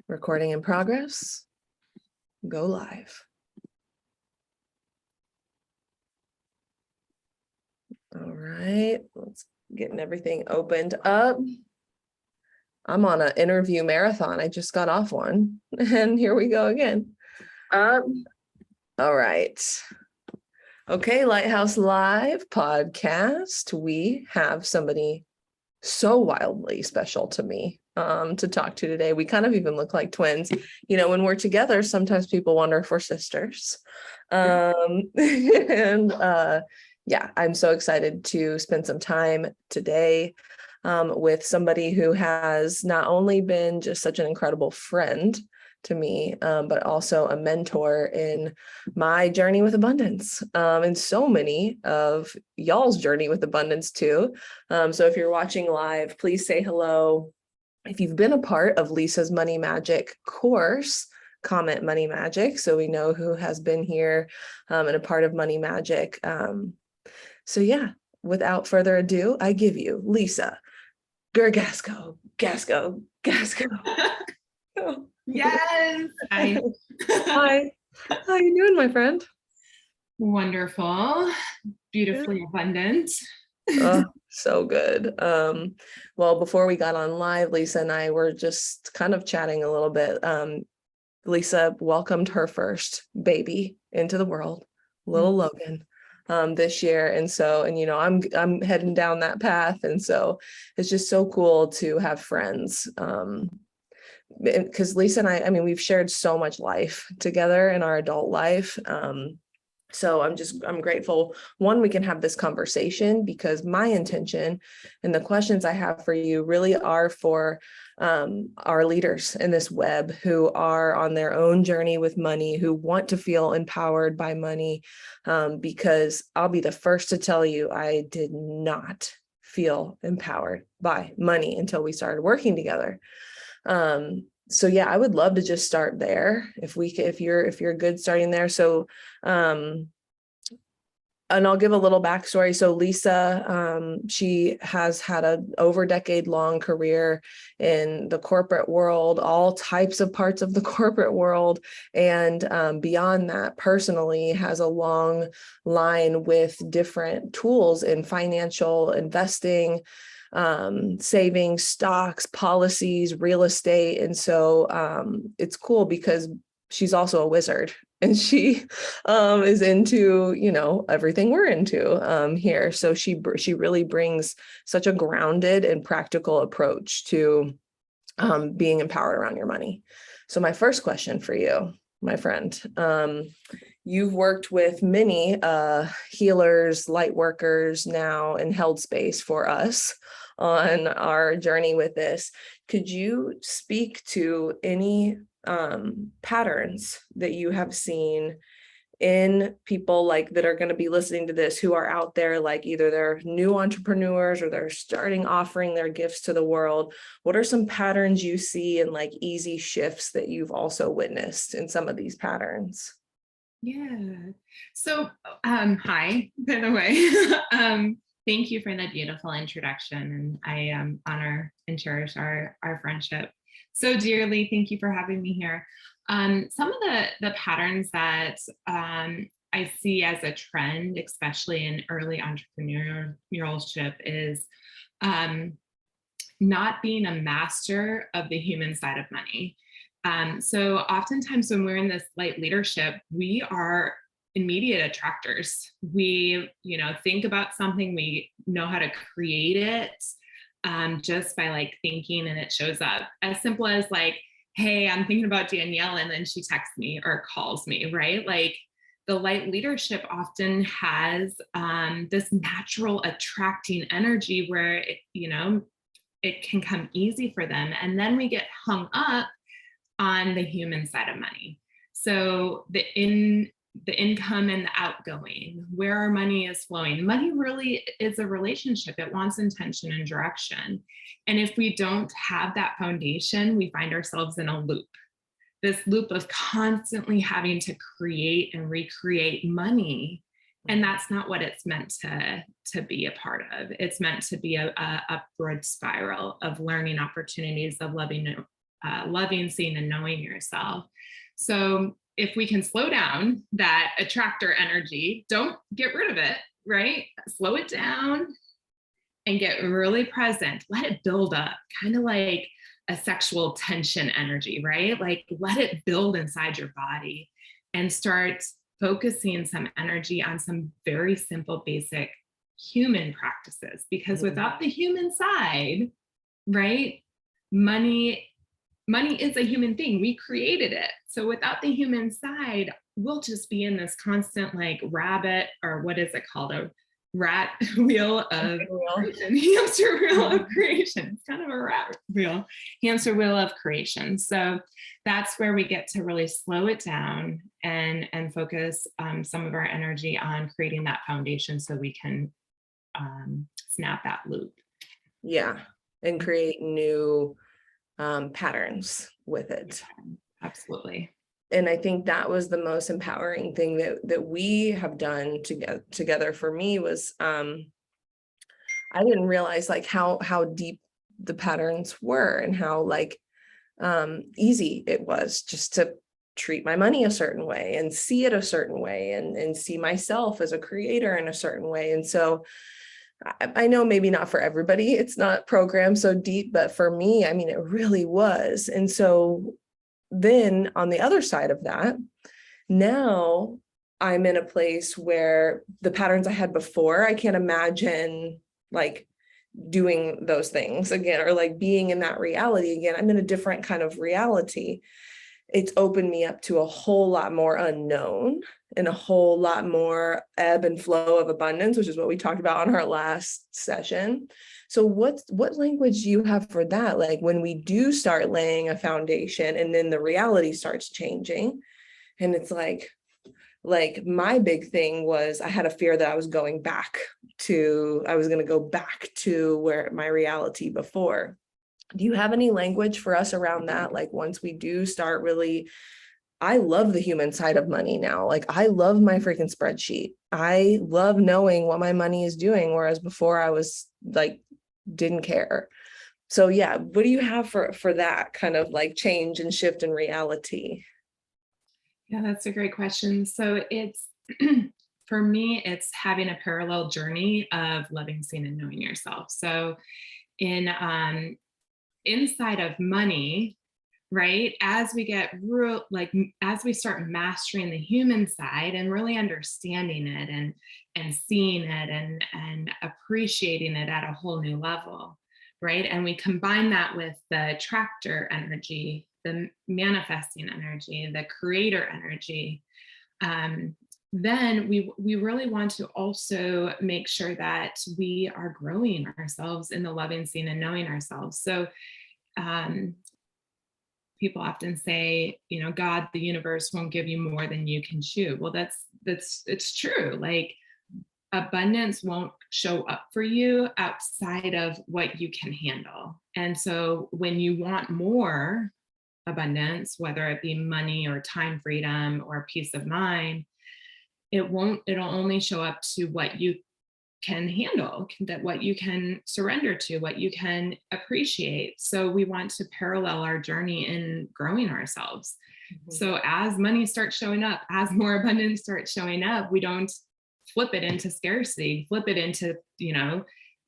Recording in progress. Go live. All right, let's getting everything opened up. I'm on an interview marathon. I just got off one, and here we go again. All right. Okay, Lighthouse Live Podcast. We have somebody so wildly special to me to talk to today. We kind of even look like twins. You know, when we're together, sometimes people wonder if we're sisters. Yeah, I'm so excited to spend some time today with somebody who has not only been just such an incredible friend to me, but also a mentor in my journey with abundance, and so many of y'all's journey with abundance too. So if you're watching live, please say hello. If you've been a part of Lisa's Money Magic course, comment Money Magic so we know who has been here and a part of Money Magic. So yeah, without further ado, I give you Lisa Gergasko. Yes. Hi. How you doing, my friend? Wonderful. Beautifully abundant. Oh, so good. Well, before we got on live, Lisa and I were just kind of chatting a little bit. Lisa welcomed her first baby into the world, little Logan, this year. And so, and you know, I'm heading down that path. And so it's just so cool to have friends. Because Lisa and I mean, we've shared so much life together in our adult life. So I'm grateful, one, we can have this conversation, because my intention and the questions I have for you really are for our leaders in this web who are on their own journey with money, who want to feel empowered by money, because I'll be the first to tell you, I did not feel empowered by money until we started working together. So yeah, I would love to just start there if you're good starting there. So, and I'll give a little backstory. So Lisa, she has had an over decade-long career in the corporate world, all types of parts of the corporate world. And beyond that, personally has a long line with different tools in financial investing, saving, stocks, policies, real estate. And so it's cool because she's also a wizard, and she is into, you know, everything we're into here. So she really brings such a grounded and practical approach to being empowered around your money. So my first question for you, my friend, you've worked with many healers, light workers now, and held space for us on our journey with this. Could you speak to any patterns that you have seen in people like that are going to be listening to this, who are out there, like either they're new entrepreneurs or they're starting offering their gifts to the world? What are some patterns you see and like easy shifts that you've also witnessed in some of these patterns? Yeah. So, hi, by the way. Thank you for that beautiful introduction. And I honor and cherish our friendship so dearly. Thank you for having me here. Some of the patterns that I see as a trend, especially in early entrepreneurship, is not being a master of the human side of money. So oftentimes when we're in this light leadership, we are immediate attractors. We, think about something, we know how to create it just by like thinking, and it shows up. As simple as like, hey, I'm thinking about Danielle, and then she texts me or calls me, right? Like the light leadership often has this natural attracting energy where, it can come easy for them. And then we get hung up on the human side of money. So the income and the outgoing, where our money is flowing. Money really is a relationship. It wants intention and direction. And if we don't have that foundation, we find ourselves in a loop. This loop of constantly having to create and recreate money. And that's not what it's meant to be a part of. It's meant to be a upward spiral of learning opportunities, of loving loving, seeing, and knowing yourself. So if we can slow down that attractor energy, don't get rid of it, right? Slow it down and get really present. Let it build up, kind of like a sexual tension energy, right? Like let it build inside your body and start focusing some energy on some very simple, basic human practices. Because without the human side, right, money is a human thing. We created it. So without the human side, we'll just be in this constant like rabbit, or what is it called? A rat wheel of creation, hamster wheel of creation. It's kind of a rat wheel, hamster wheel of creation. So that's where we get to really slow it down and focus some of our energy on creating that foundation so we can snap that loop. Yeah. And create new patterns with it. Absolutely. And I think that was the most empowering thing that we have done together for me was I didn't realize like how deep the patterns were and how like easy it was just to treat my money a certain way and see it a certain way and see myself as a creator in a certain way. And so I know maybe not for everybody, it's not programmed so deep, but for me, I mean, it really was. And so then on the other side of that, now I'm in a place where the patterns I had before, I can't imagine like doing those things again, or like being in that reality again. I'm in a different kind of reality. It's opened me up to a whole lot more unknown and a whole lot more ebb and flow of abundance, which is what we talked about on our last session. So what language do you have for that? Like when we do start laying a foundation and then the reality starts changing, and it's like my big thing was I had a fear that I was going to go back to where my reality before. Do you have any language for us around that? Like once we do start really, I love the human side of money now. Like I love my freaking spreadsheet. I love knowing what my money is doing. Whereas before I was like, didn't care. So yeah, what do you have for that kind of like change and shift in reality? Yeah, that's a great question. So it's, for me, it's having a parallel journey of loving, seeing, and knowing yourself. So in inside of money, right, as we get real, like as we start mastering the human side and really understanding it and seeing it and appreciating it at a whole new level, right, and we combine that with the attractor energy, the manifesting energy, the creator energy, then we really want to also make sure that we are growing ourselves in the loving, seeing, and knowing ourselves. So people often say, you know, God, the universe won't give you more than you can chew. Well, it's true. Like abundance won't show up for you outside of what you can handle. And so when you want more abundance, whether it be money or time freedom or peace of mind, it'll only show up to what you can handle, that what you can surrender to, what you can appreciate. So we want to parallel our journey in growing ourselves. Mm-hmm. So as money starts showing up, as more abundance starts showing up, we don't flip it into scarcity, flip it into, you know,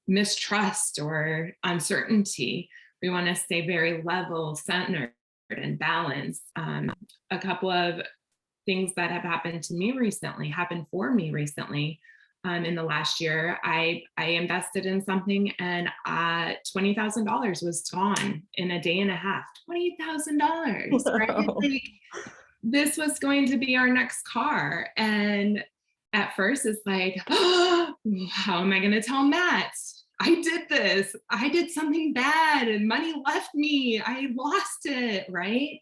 mistrust or uncertainty. We want to stay very level, centered, and balanced. A couple of things that have happened for me recently. In the last year, I invested in something and $20,000 was gone in a day and a half. $20,000, right? Like, this was going to be our next car. And at first it's like, oh, how am I going to tell Matt? I did this. I did something bad and money left me. I lost it, right?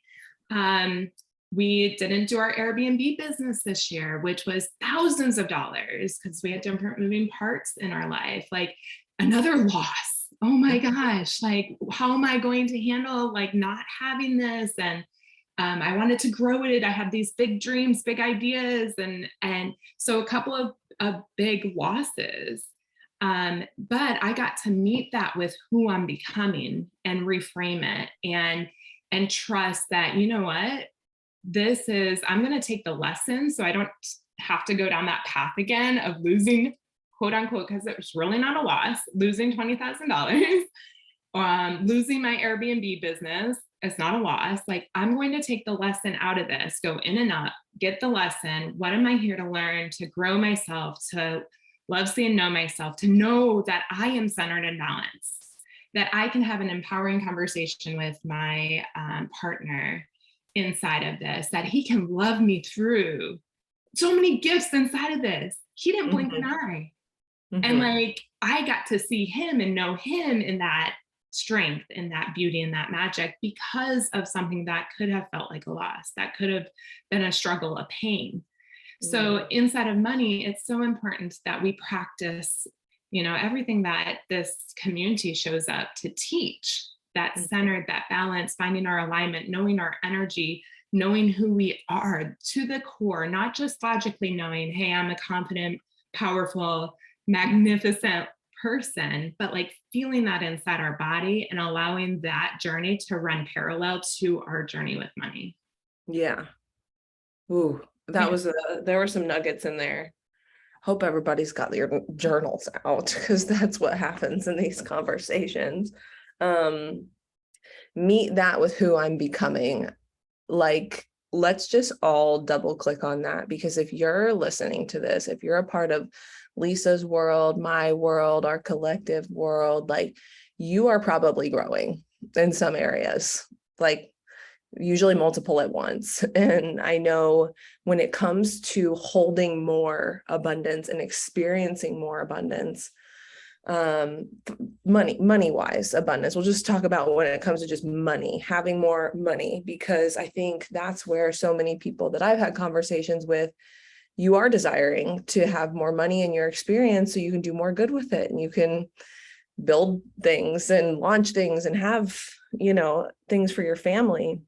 We didn't do our Airbnb business this year, which was thousands of dollars because we had different moving parts in our life. Like another loss. Oh my gosh. Like, how am I going to handle like not having this? And I wanted to grow it. I had these big dreams, big ideas. And so a couple of big losses. But I got to meet that with who I'm becoming and reframe it. And and trust that, you know what, I'm going to take the lesson so I don't have to go down that path again of losing, quote unquote, because it was really not a loss, losing $20,000, losing my Airbnb business. It's not a loss. Like, I'm going to take the lesson out of this, go in and up, get the lesson. What am I here to learn, to grow myself, to love, see, and know myself, to know that I am centered and balanced, that I can have an empowering conversation with my partner inside of this, that he can love me through so many gifts inside of this. He didn't blink an eye. And like, I got to see him and know him in that strength, in that beauty, in that magic, because of something that could have felt like a loss, that could have been a struggle, a pain. So inside of money, it's so important that we practice, everything that this community shows up to teach, that centered, that balance, finding our alignment, knowing our energy, knowing who we are to the core, not just logically knowing, hey, I'm a confident, powerful, magnificent person, but like feeling that inside our body and allowing that journey to run parallel to our journey with money. Yeah. Ooh, there were some nuggets in there. Hope everybody's got their journals out, because that's what happens in these conversations. Meet that with who I'm becoming. Like, let's just all double click on that, because if you're listening to this, if you're a part of Lisa's world, my world, our collective world, like, you are probably growing in some areas, like usually multiple at once. And I know when it comes to holding more abundance and experiencing more abundance, money wise abundance, we'll just talk about when it comes to just money, having more money, because I think that's where so many people that I've had conversations with, you are desiring to have more money in your experience so you can do more good with it, and you can build things and launch things and have, things for your family.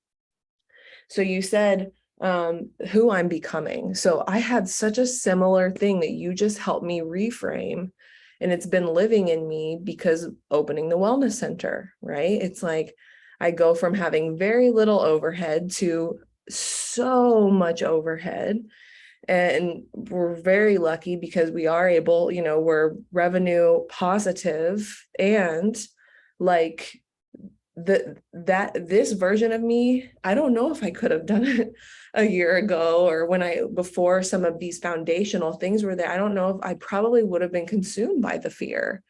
So you said who I'm becoming. So I had such a similar thing that you just helped me reframe, and it's been living in me because opening the wellness center, right? It's like I go from having very little overhead to so much overhead. And we're very lucky because we are able, we're revenue positive, and like this version of me, I don't know if I could have done it a year ago, or before some of these foundational things were there. I don't know if I probably would have been consumed by the fear.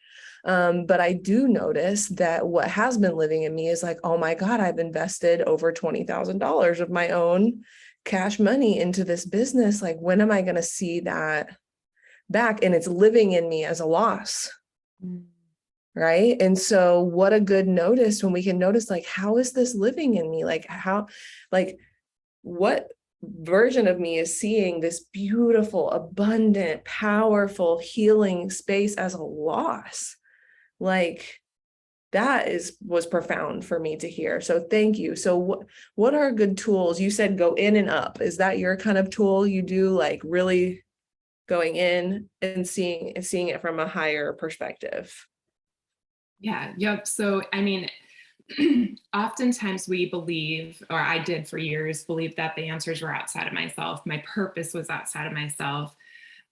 But I do notice that what has been living in me is like, oh my God, I've invested over $20,000 of my own cash money into this business. Like, when am I going to see that back? And it's living in me as a loss. Right. And so what a good notice when we can notice, like, how is this living in me? Like, what version of me is seeing this beautiful, abundant, powerful, healing space as a loss? Like, that was profound for me to hear. So thank you. So what are good tools? You said go in and up. Is that your kind of tool you do, like really going in and seeing it from a higher perspective? Yeah. Yep. So, I mean, oftentimes we believe, or I did for years, believe that the answers were outside of myself. My purpose was outside of myself.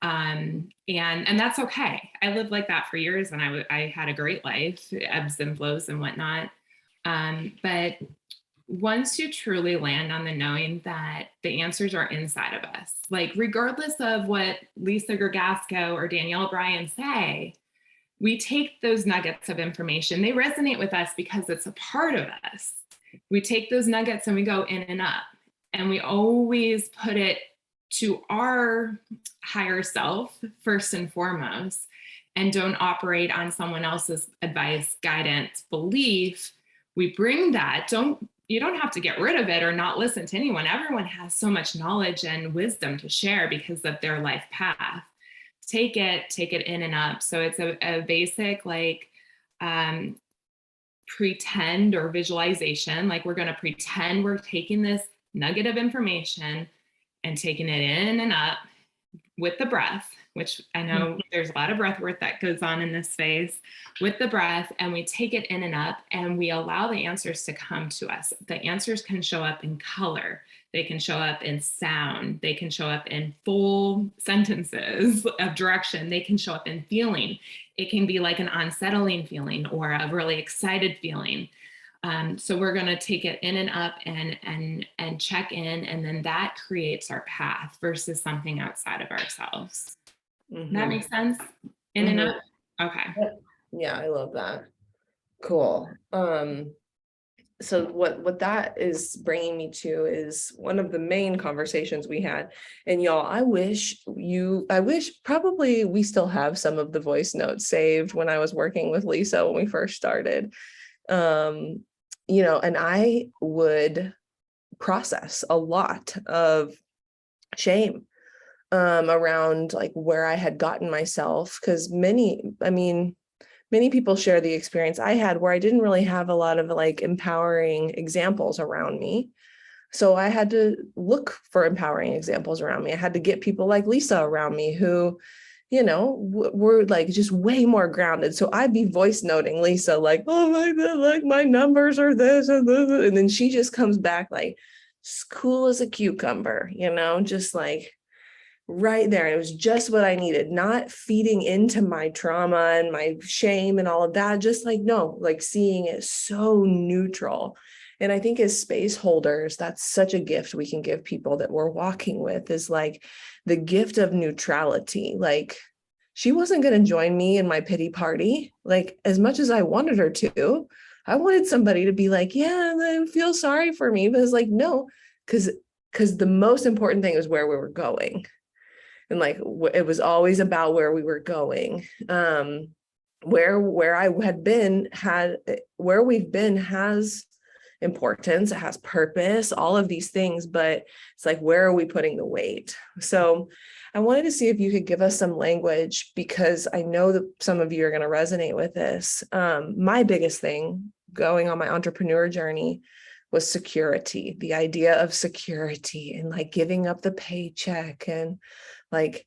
And that's okay. I lived like that for years, and I had a great life, ebbs and flows and whatnot. But once you truly land on the knowing that the answers are inside of us, like regardless of what Lisa Gergasko or Danielle Bryan say, we take those nuggets of information. They resonate with us because it's a part of us. We take those nuggets and we go in and up, and we always put it to our higher self first and foremost, and don't operate on someone else's advice, guidance, belief. We bring that. You don't have to get rid of it or not listen to anyone. Everyone has so much knowledge and wisdom to share because of their life path. Take it in and up. So it's a basic pretend or visualization. Like, we're going to pretend we're taking this nugget of information and taking it in and up with the breath, which I know there's a lot of breath work that goes on in this phase, with the breath, and we take it in and up, and we allow the answers to come to us. The answers can show up in color. They can show up in sound. They can show up in full sentences of direction. They can show up in feeling. It can be like an unsettling feeling or a really excited feeling. So we're going to take it in and up and check in, and then that creates our path versus something outside of ourselves. That makes sense? In and up? Okay. Yeah, I love that. Cool. So what that is bringing me to is one of the main conversations we had. And y'all, I wish probably we still have some of the voice notes saved when I was working with Lisa when we first started. And I would process a lot of shame around like where I had gotten myself, because many people share the experience I had where I didn't really have a lot of like empowering examples around me. So I had to look for empowering examples around me. I had to get people like Lisa around me who, were like just way more grounded. So I'd be voice noting Lisa like, oh my God, like my numbers are this and this. And then she just comes back like cool as a cucumber, just like right there. It was just what I needed, not feeding into my trauma and my shame and all of that. Just like, no, like seeing it so neutral. And I think as space holders, that's such a gift we can give people that we're walking with, is like the gift of neutrality. Like she wasn't going to join me in my pity party. Like as much as I wanted her to, I wanted somebody to be like, yeah, they feel sorry for me. But it's like, no, because the most important thing is where we were going. And like, it was always about where we were going. Where I had been where we've been has importance, it has purpose, all of these things, but it's like, where are we putting the weight? So I wanted to see if you could give us some language, because I know that some of you are going to resonate with this. My biggest thing going on my entrepreneur journey was security, the idea of security and like giving up the paycheck and like,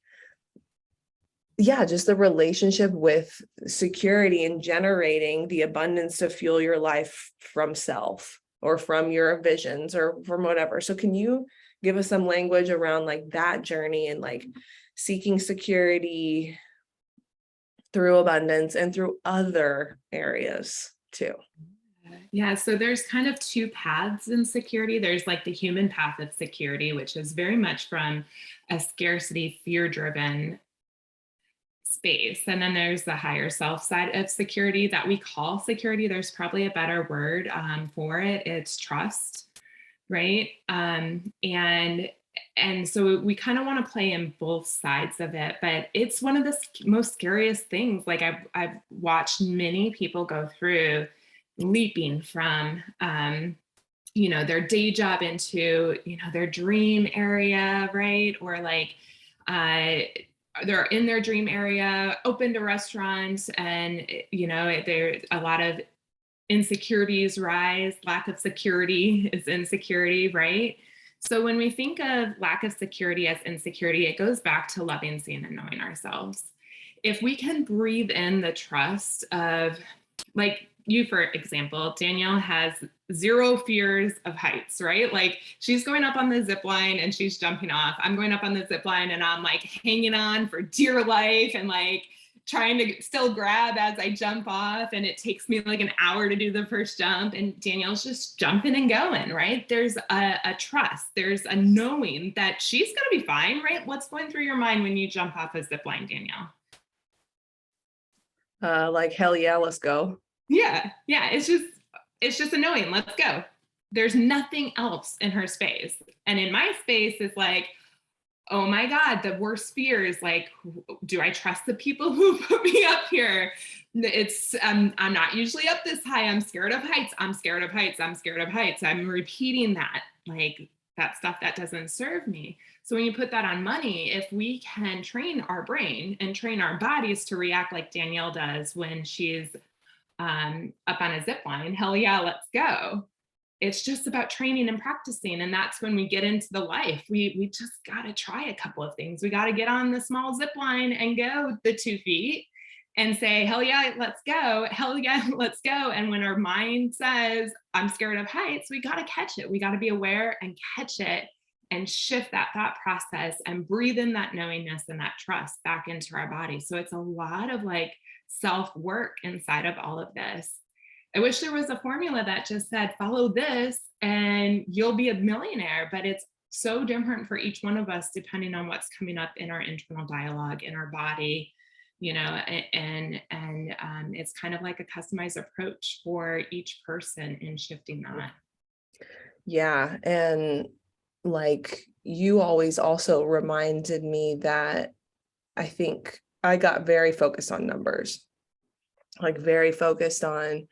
yeah, just the relationship with security and generating the abundance to fuel your life from self or from your visions or from whatever. So can you give us some language around like that journey and like seeking security through abundance and through other areas too? Yeah, so there's kind of two paths in security. There's like the human path of security, which is very much from a scarcity, fear-driven space. And then there's the higher self side of security that we call security. There's probably a better word for it. It's trust, right? And so we kind of want to play in both sides of it, but it's one of the most scariest things. Like I've watched many people go through leaping from their day job into their dream area, right? Or like they're in their dream area, opened a restaurant, and there's a lot of insecurities rise. Lack of security is insecurity, right? So when we think of lack of security as insecurity, it goes back to loving, seeing, and knowing ourselves. If we can breathe in the trust of, like you, for example, Danielle has zero fears of heights, right? Like she's going up on the zip line and she's jumping off. I'm going up on the zip line and I'm like hanging on for dear life and like trying to still grab as I jump off. And it takes me like an hour to do the first jump. And Danielle's just jumping and going, right? There's a trust. There's a knowing that she's going to be fine, right? What's going through your mind when you jump off a zip line, Danielle? Like, hell yeah, let's go. Yeah. It's just a knowing, let's go. There's nothing else in her space. And in my space, it's like, oh my God, the worst fear is like, do I trust the people who put me up here? It's, I'm not usually up this high. I'm scared of heights. I'm scared of heights. I'm scared of heights. I'm repeating that, like that stuff that doesn't serve me. So when you put that on money, if we can train our brain and train our bodies to react like Danielle does when she's up on a zip line, hell yeah, let's go. it's just about training and practicing. And that's when we get into the life. We just got to try a couple of things. We got to get on the small zip line and go the 2 feet and say, hell yeah, let's go. Hell yeah, let's go. And when our mind says, I'm scared of heights, we got to catch it. We got to be aware and catch it and shift that thought process and breathe in that knowingness and that trust back into our body. So it's a lot of like self-work inside of all of this. I wish there was a formula that just said, follow this and you'll be a millionaire, but it's so different for each one of us, depending on what's coming up in our internal dialogue, in our body, you know, and it's kind of like a customized approach for each person in shifting that. Yeah. And like, you always also reminded me that I think I got very focused on numbers, like very focused on,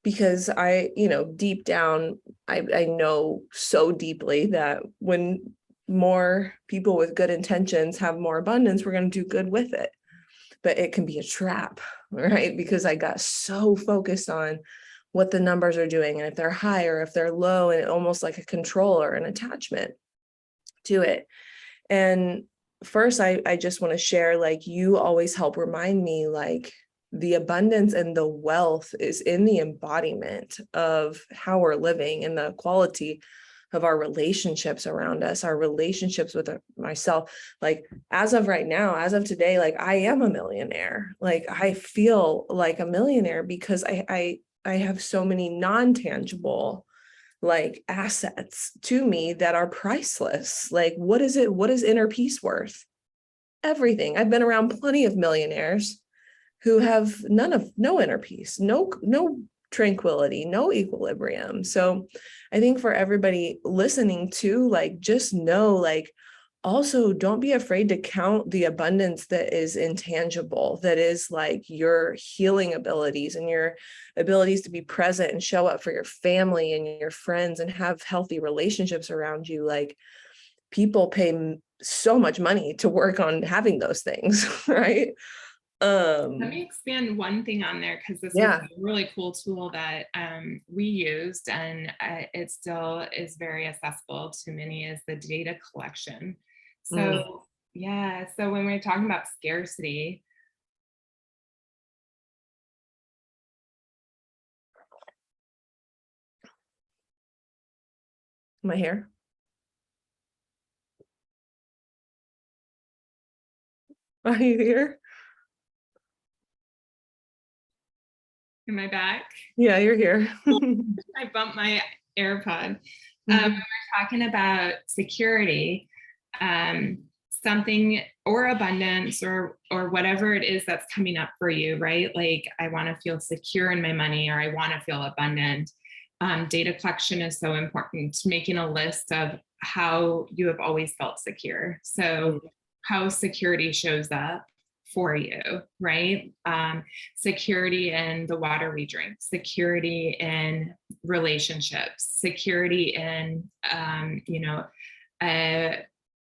because I, you know, deep down, I know so deeply that when more people with good intentions have more abundance, we're going to do good with it. But it can be a trap, right? Because I got so focused on what the numbers are doing and if they're high or if they're low, and almost like a control or an attachment to it. And first, I just want to share, like, you always help remind me, like, the abundance and the wealth is in the embodiment of how we're living and the quality of our relationships around us, our relationships with myself. Like, as of right now, as of today, like, I am a millionaire. Like, I feel like a millionaire because I have so many non-tangible like assets to me that are priceless. Like, what is inner peace worth? Everything. I've been around plenty of millionaires who have no inner peace, no tranquility, no equilibrium. So I think for everybody listening to, like, just know, like, also don't be afraid to count the abundance that is intangible, that is like your healing abilities and your abilities to be present and show up for your family and your friends and have healthy relationships around you. Like, people pay so much money to work on having those things, right? Let me expand one thing on there, because this is a really cool tool that we used, and it still is very accessible to many, is the data collection. So yeah, so when we're talking about scarcity, am I here? Are you here? am I back? Yeah, you're here. I bumped my AirPod. When we're talking about security, something or abundance or whatever it is that's coming up for you, right? Like, I want to feel secure in my money, or I want to feel abundant. Data collection is so important. Making a list of how you have always felt secure. So how security shows up for you, right? Security in the water we drink, security in relationships, security in,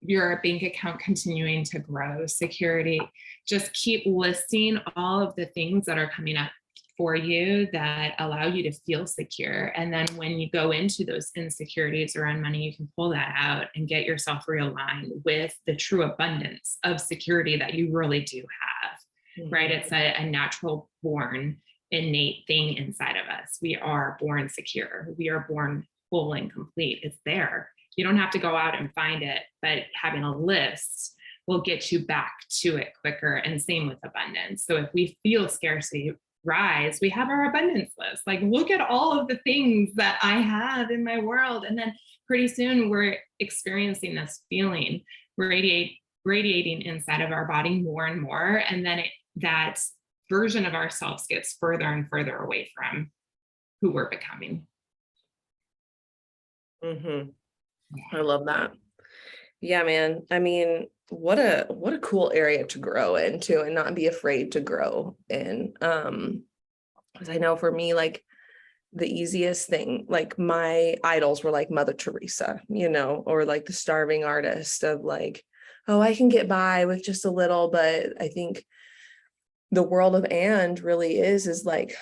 your bank account continuing to grow, security. Just keep listing all of the things that are coming up for you that allow you to feel secure. And then when you go into those insecurities around money, you can pull that out and get yourself realigned with the true abundance of security that you really do have, right? It's a natural born, innate thing inside of us. We are born secure. We are born full and complete. It's there. You don't have to go out and find it, but having a list will get you back to it quicker. And same with abundance. So if we feel scarcity rise, we have our abundance list. Like, look at all of the things that I have in my world. And then pretty soon we're experiencing this feeling radiating inside of our body more and more. And then that version of ourselves gets further and further away from who we're becoming. I love that. Yeah, man. I mean, what a cool area to grow into and not be afraid to grow in. Because I know for me, like, the easiest thing, like, my idols were like Mother Teresa, you know, or like the starving artist of like, oh, I can get by with just a little. But I think the world of And really is like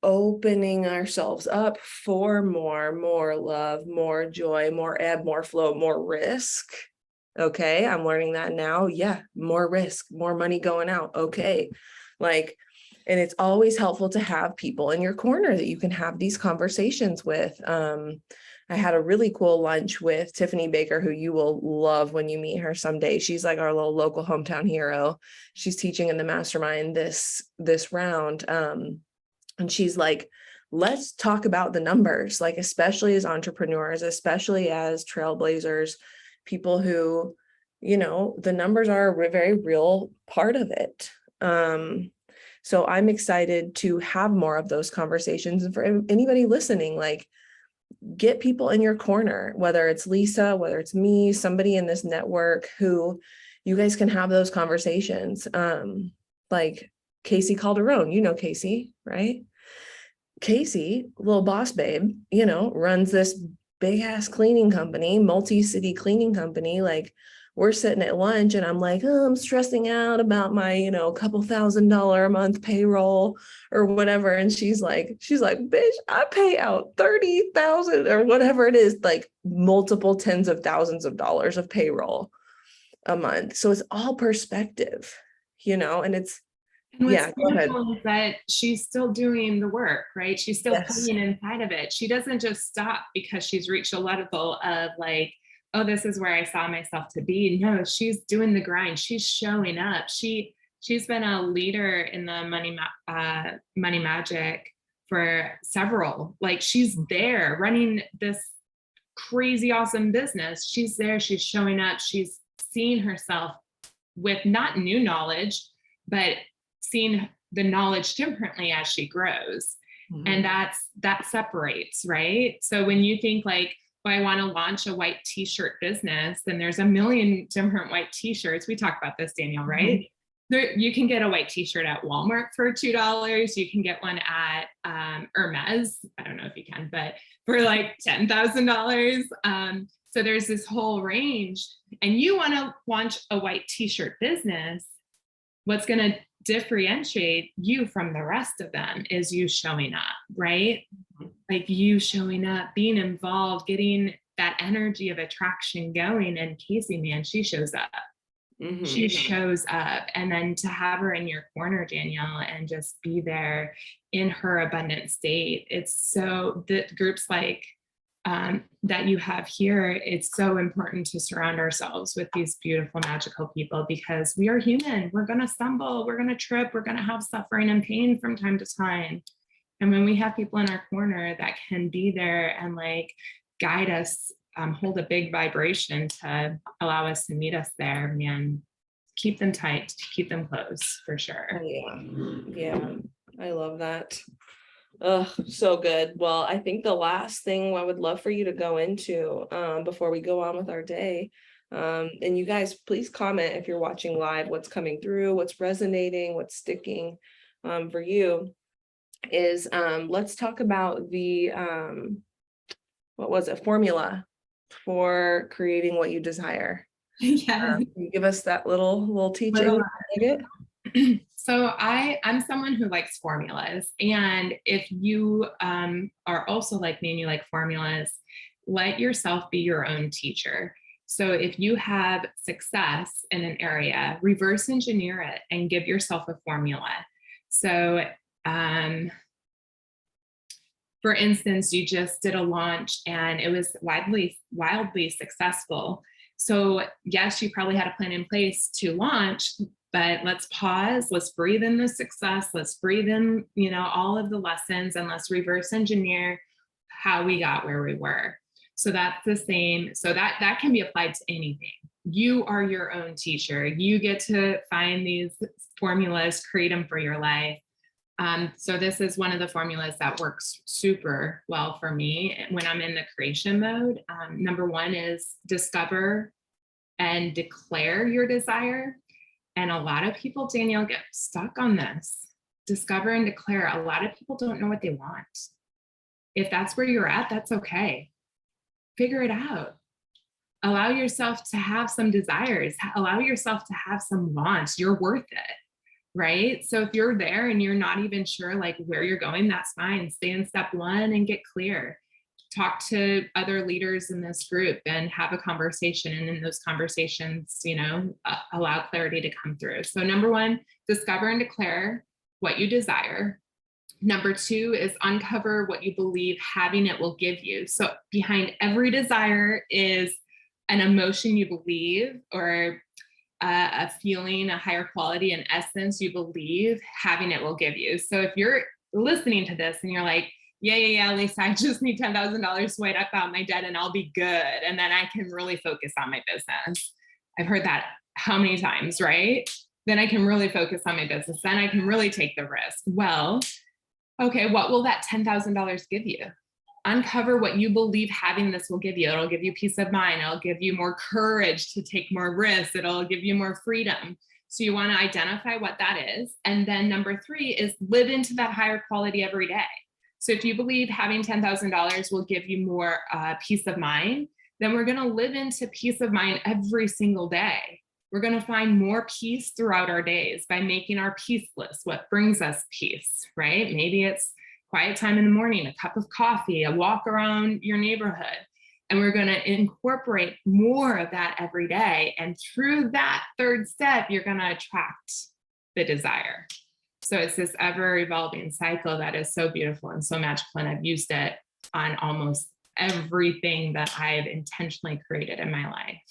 opening ourselves up for more love, more joy, more ebb, more flow, more risk. Okay, I'm learning that now. Yeah, more risk, more money going out. Okay. Like, and it's always helpful to have people in your corner that you can have these conversations with. I had a really cool lunch with Tiffany Baker, who you will love when you meet her someday. She's like our little local hometown hero. She's teaching in the mastermind this round. And she's like, let's talk about the numbers, like, especially as entrepreneurs, especially as trailblazers, people who, the numbers are a very real part of it. So I'm excited to have more of those conversations. And for anybody listening, like, get people in your corner, whether it's Lisa, whether it's me, somebody in this network who you guys can have those conversations. Like Casey Calderon, Casey, right? Casey, little boss babe, runs this big ass cleaning company, multi-city cleaning company. Like, we're sitting at lunch and I'm like, oh, I'm stressing out about my, couple $1,000 a month payroll or whatever. And she's like, bitch, I pay out 30,000 or whatever it is, like multiple tens of thousands of dollars of payroll a month. So it's all perspective, and it's, and what's go ahead. beautiful is that she's still doing the work, right? She's still Yes. playing inside of it. She doesn't just stop because she's reached a level of like, oh, this is where I saw myself to be. No, she's doing the grind. She's showing up. She's been a leader in the money magic for several. Like, she's there running this crazy awesome business. She's there. She's showing up. She's seeing herself with not new knowledge, but seeing the knowledge differently as she grows. Mm-hmm. And that separates, right? So when you think like, I want to launch a white t-shirt business, then there's a million different white t-shirts. We talk about this, Danielle, right? Mm-hmm. You can get a white t-shirt at Walmart for $2. You can get one at Hermes. I don't know if you can, but for like $10,000. So there's this whole range, and you want to launch a white t-shirt business. What's going to differentiate you from the rest of them is you showing up, right? Like, you showing up, being involved, getting that energy of attraction going. And Casey, man, she shows up. Mm-hmm. She shows up. And then to have her in your corner, Danielle, and just be there in her abundant state. It's so, the groups like that you have here, it's so important to surround ourselves with these beautiful, magical people, because we are human. We're going to stumble, we're going to trip, we're going to have suffering and pain from time to time. And when we have people in our corner that can be there and like guide us, hold a big vibration to allow us to meet us there, man, keep them tight, keep them close for sure. Yeah. I love that. Oh, so good. Well, I think the last thing I would love for you to go into before we go on with our day, and you guys, please comment if you're watching live, what's coming through, what's resonating, what's sticking for you, is let's talk about the, formula for creating what you desire. Yeah. Can you give us that little teaching? So I'm someone who likes formulas. And if you are also like me and you like formulas, let yourself be your own teacher. So if you have success in an area, reverse engineer it and give yourself a formula. So for instance, you just did a launch and it was wildly successful. So yes, you probably had a plan in place to launch, but let's pause, let's breathe in the success, let's breathe in, all of the lessons, and let's reverse engineer how we got where we were. So that's the same. So that can be applied to anything. You are your own teacher. You get to find these formulas, create them for your life. So this is one of the formulas that works super well for me when I'm in the creation mode. Number one is discover and declare your desire. And a lot of people, Danielle, get stuck on this. Discover and declare. A lot of people don't know what they want. If that's where you're at, that's okay. Figure it out. Allow yourself to have some desires. Allow yourself to have some wants. You're worth it. right? So if you're there and you're not even sure like where you're going, that's fine. Stay in step one and get clear. Talk to other leaders in this group and have a conversation. And in those conversations, allow clarity to come through. So number one, discover and declare what you desire. Number two is uncover what you believe having it will give you. So behind every desire is an emotion you believe, or a feeling, a higher quality, an essence you believe having it will give you. So if you're listening to this and you're like, yeah, Lisa, I just need $10,000 to wipe out my debt and I'll be good. And then I can really focus on my business. I've heard that how many times, right? Then I can really focus on my business. Then I can really take the risk. Well, okay, what will that $10,000 give you? Uncover what you believe having this will give you. It'll give you peace of mind. It'll give you more courage to take more risks. It'll give you more freedom. So you want to identify what that is. And then number three is live into that higher quality every day. So if you believe having $10,000 will give you more peace of mind, then we're going to live into peace of mind every single day. We're going to find more peace throughout our days by making our peace list, what brings us peace, right? Maybe it's quiet time in the morning, a cup of coffee, a walk around your neighborhood. And we're going to incorporate more of that every day. And through that third step, you're going to attract the desire. So it's this ever evolving cycle that is so beautiful and so magical. And I've used it on almost everything that I've intentionally created in my life.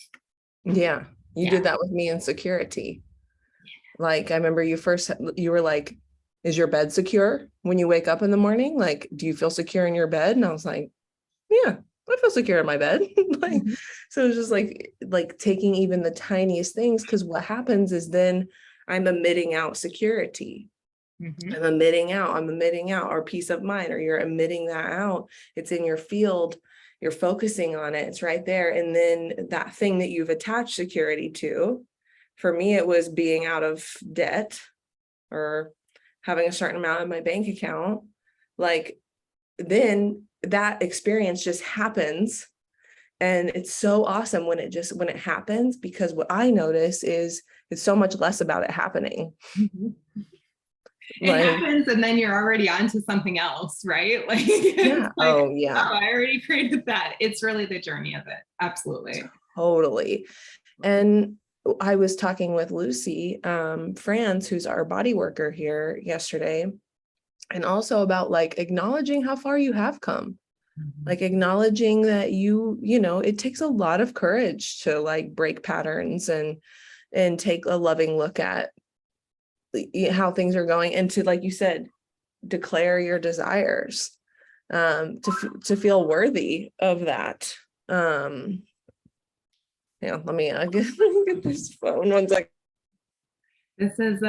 Yeah. You did that with me in security. Like, I remember you were like, is your bed secure when you wake up in the morning? Like, do you feel secure in your bed? And I was like, yeah, I feel secure in my bed. Like, so it was just like taking even the tiniest things. Cause what happens is then I'm emitting out security. I'm emitting out or peace of mind, or you're emitting that out. It's in your field. You're focusing on it. It's right there. And then that thing that you've attached security to, for me, it was being out of debt or having a certain amount in my bank account. Like, then that experience just happens. And it's so awesome when it happens, because what I notice is it's so much less about it happening. It happens and then you're already on to something else, right? Like, yeah. Oh, I already created that. It's really the journey of it. Absolutely. Totally. And I was talking with Lucy Franz, who's our body worker here yesterday, and also about like acknowledging how far you have come. Like acknowledging that it takes a lot of courage to like break patterns and take a loving look at how things are going, and to, like you said, declare your desires, to feel worthy of that. Let me get this phone 1 second. This is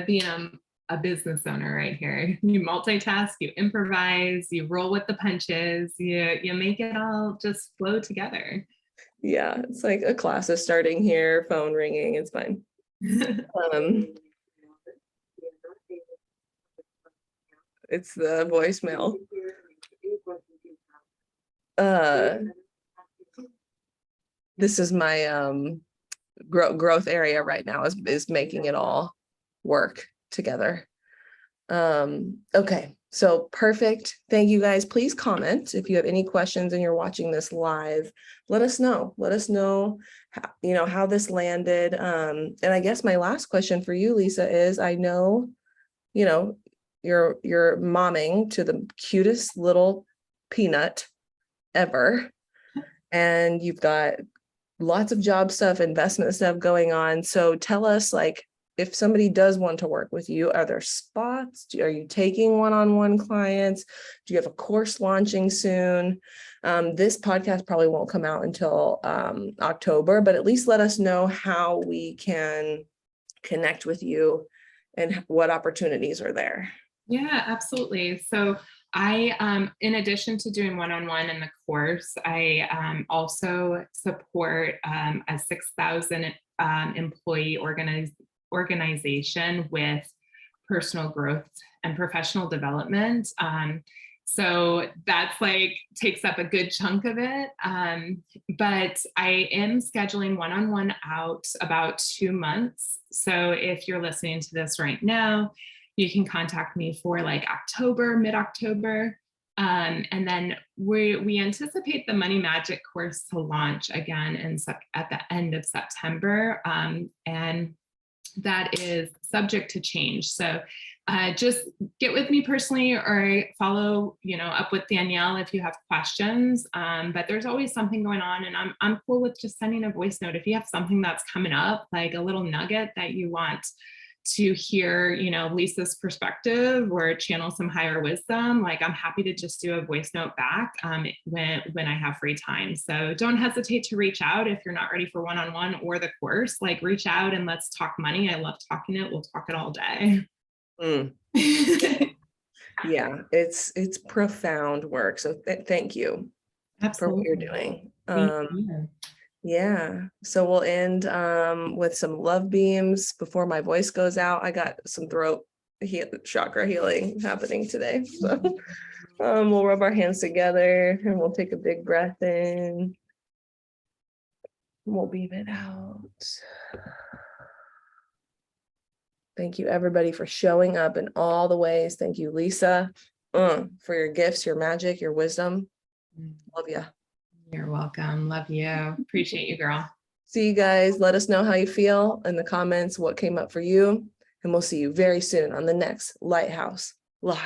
being a business owner right here. You multitask, you improvise, you roll with the punches, you make it all just flow together. Yeah, it's like a class is starting here, phone ringing, it's fine. It's the voicemail. This is my growth area right now is making it all work together. Okay, so perfect. Thank you guys. Please comment if you have any questions and you're watching this live. Let us know how this landed. And I guess my last question for you, Lisa, is I know, you're momming to the cutest little peanut ever, and you've got lots of job stuff, investment stuff going on. So tell us, like, if somebody does want to work with you, are there spots? Are you taking one-on-one clients? Do you have a course launching soon? This podcast probably won't come out until October, but at least let us know how we can connect with you and what opportunities are there. Yeah, absolutely. So I, in addition to doing one-on-one in the course, I also support a 6,000 employee organization with personal growth and professional development. So that's like takes up a good chunk of it. But I am scheduling one-on-one out about 2 months. So if you're listening to this right now, you can contact me for like October, mid-October. And then we anticipate the Money Magic course to launch again at the end of September. And that is subject to change. So just get with me personally or follow, up with Danielle if you have questions. But there's always something going on, and I'm cool with just sending a voice note. If you have something that's coming up, like a little nugget that you want to hear, Lisa's perspective or channel some higher wisdom, like I'm happy to just do a voice note back when I have free time. So don't hesitate to reach out if you're not ready for one-on-one or the course. Like reach out and let's talk money. I love talking it. We'll talk it all day. Yeah, it's profound work. So thank you for what you're doing. Yeah, so we'll end with some love beams before my voice goes out. I got some throat chakra healing happening today. So we'll rub our hands together and we'll take a big breath in. We'll beam it out. Thank you, everybody, for showing up in all the ways. Thank you, Lisa, for your gifts, your magic, your wisdom. Love you. You're welcome. Love you. Appreciate you, girl. See you guys. Let us know how you feel in the comments, what came up for you. And we'll see you very soon on the next Lighthouse Live.